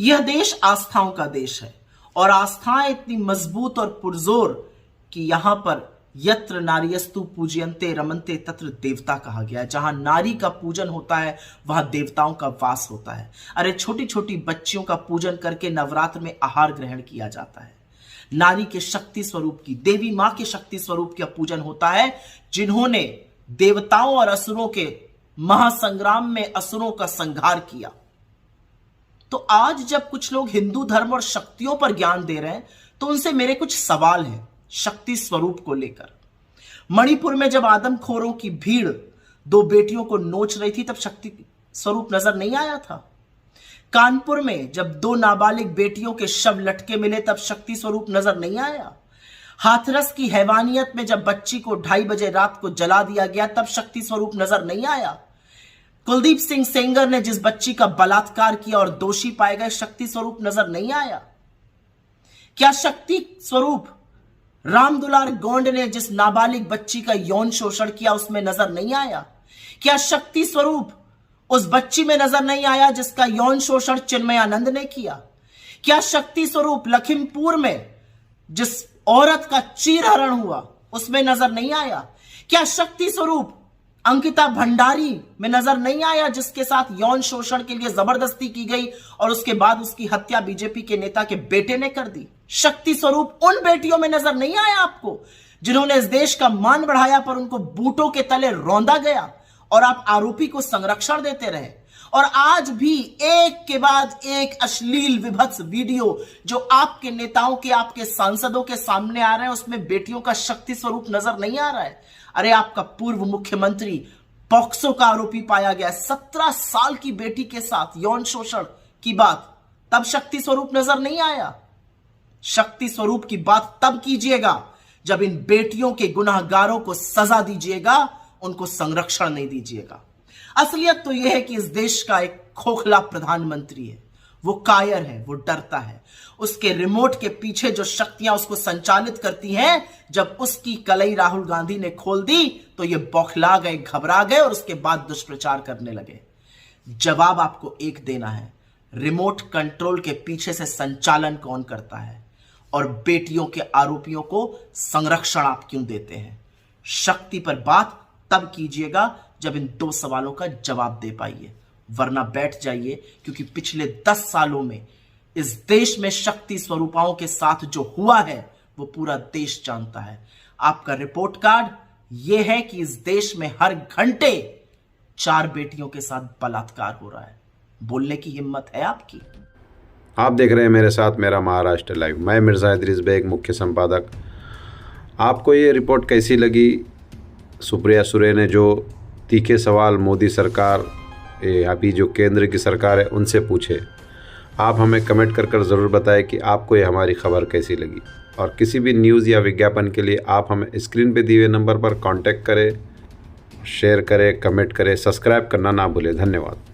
यह देश आस्थाओं का देश है और आस्थाएं इतनी मजबूत और पुरजोर कि यहां पर यत्र नार्यस्तु पूजयन्ते रमन्ते तत्र देवता कहा गया है। जहां नारी का पूजन होता है वहां देवताओं का वास होता है। अरे छोटी छोटी बच्चियों का पूजन करके नवरात्र में आहार ग्रहण किया जाता है। नारी के शक्ति स्वरूप की, देवी मां के शक्ति स्वरूप का पूजन होता है, जिन्होंने देवताओं और असुरों के महासंग्राम में असुरों का संहार किया। तो आज जब कुछ लोग हिंदू धर्म और शक्तियों पर ज्ञान दे रहे हैं तो उनसे मेरे कुछ सवाल हैं शक्ति स्वरूप को लेकर। मणिपुर में जब आदमखोरों की भीड़ दो बेटियों को नोच रही थी तब शक्ति स्वरूप नजर नहीं आया था। कानपुर में जब दो नाबालिग बेटियों के शव लटके मिले तब शक्ति स्वरूप नजर नहीं आया। हाथरस की हैवानियत में जब बच्ची को 2:30 बजे रात को जला दिया गया तब शक्ति स्वरूप नजर नहीं आया। कुलदीप सिंह सेंगर ने जिस बच्ची का बलात्कार किया और दोषी पाए गए, शक्ति स्वरूप नजर नहीं आया। क्या शक्ति स्वरूप रामदुलार गोंड ने जिस नाबालिग बच्ची का यौन शोषण किया उसमें नजर नहीं आया? क्या शक्ति स्वरूप उस बच्ची में नजर नहीं आया जिसका यौन शोषण चिन्मयानंद ने किया? क्या शक्ति स्वरूप लखीमपुर में जिस औरत का चीरहरण हुआ उसमें नजर नहीं आया? क्या शक्ति स्वरूप अंकिता भंडारी में नजर नहीं आया जिसके साथ यौन शोषण के लिए जबरदस्ती की गई और उसके बाद उसकी हत्या बीजेपी के नेता के बेटे ने कर दी? शक्ति स्वरूप उन बेटियों में नजर नहीं आया आपको जिन्होंने इस देश का मान बढ़ाया पर उनको बूटों के तले रौंदा गया और आप आरोपी को संरक्षण देते रहे? और आज भी एक के बाद एक अश्लील विभत्स वीडियो जो आपके नेताओं के, आपके सांसदों के सामने आ रहे हैं उसमें बेटियों का शक्ति स्वरूप नजर नहीं आ रहा है। अरे आपका पूर्व मुख्यमंत्री पॉक्सो का आरोपी पाया गया, 17 साल की बेटी के साथ यौन शोषण की बात, तब शक्ति स्वरूप नजर नहीं आया। शक्ति स्वरूप की बात तब कीजिएगा जब इन बेटियों के गुनाहगारों को सजा दीजिएगा, उनको संरक्षण नहीं दीजिएगा। असलियत तो यह है कि इस देश का एक खोखला प्रधानमंत्री है, वो कायर है, वो डरता है। उसके रिमोट के पीछे जो शक्तियां उसको संचालित करती हैं, जब उसकी कलई राहुल गांधी ने खोल दी तो ये बौखला गए, घबरा गए और उसके बाद दुष्प्रचार करने लगे। जवाब आपको एक देना है, रिमोट कंट्रोल के पीछे से संचालन कौन करता है और बेटियों के आरोपियों को संरक्षण आप क्यों देते हैं? शक्ति पर बात तब कीजिएगा जब इन 2 सवालों का जवाब दे पाइए, वरना बैठ जाइए, क्योंकि पिछले 10 सालों में इस देश में शक्ति स्वरूपाओं के साथ जो हुआ है वो पूरा देश जानता है। आपका रिपोर्ट कार्ड यह है कि इस देश में हर घंटे 4 बेटियों के साथ बलात्कार हो रहा है। बोलने की हिम्मत है आपकी? आप देख रहे हैं मेरे साथ मेरा महाराष्ट्र लाइव। मैं मिर्ज़ा इदरीस बेग, मुख्य संपादक। आपको ये रिपोर्ट कैसी लगी? सुप्रिया सुरे ने जो तीखे सवाल मोदी सरकार, अभी जो केंद्र की सरकार है, उनसे पूछे। आप हमें कमेंट कर ज़रूर बताएं कि आपको ये हमारी खबर कैसी लगी। और किसी भी न्यूज़ या विज्ञापन के लिए आप हमें स्क्रीन पे दिए हुए नंबर पर कांटेक्ट करें, शेयर करें, कमेंट करें, सब्सक्राइब करना ना भूलें। धन्यवाद।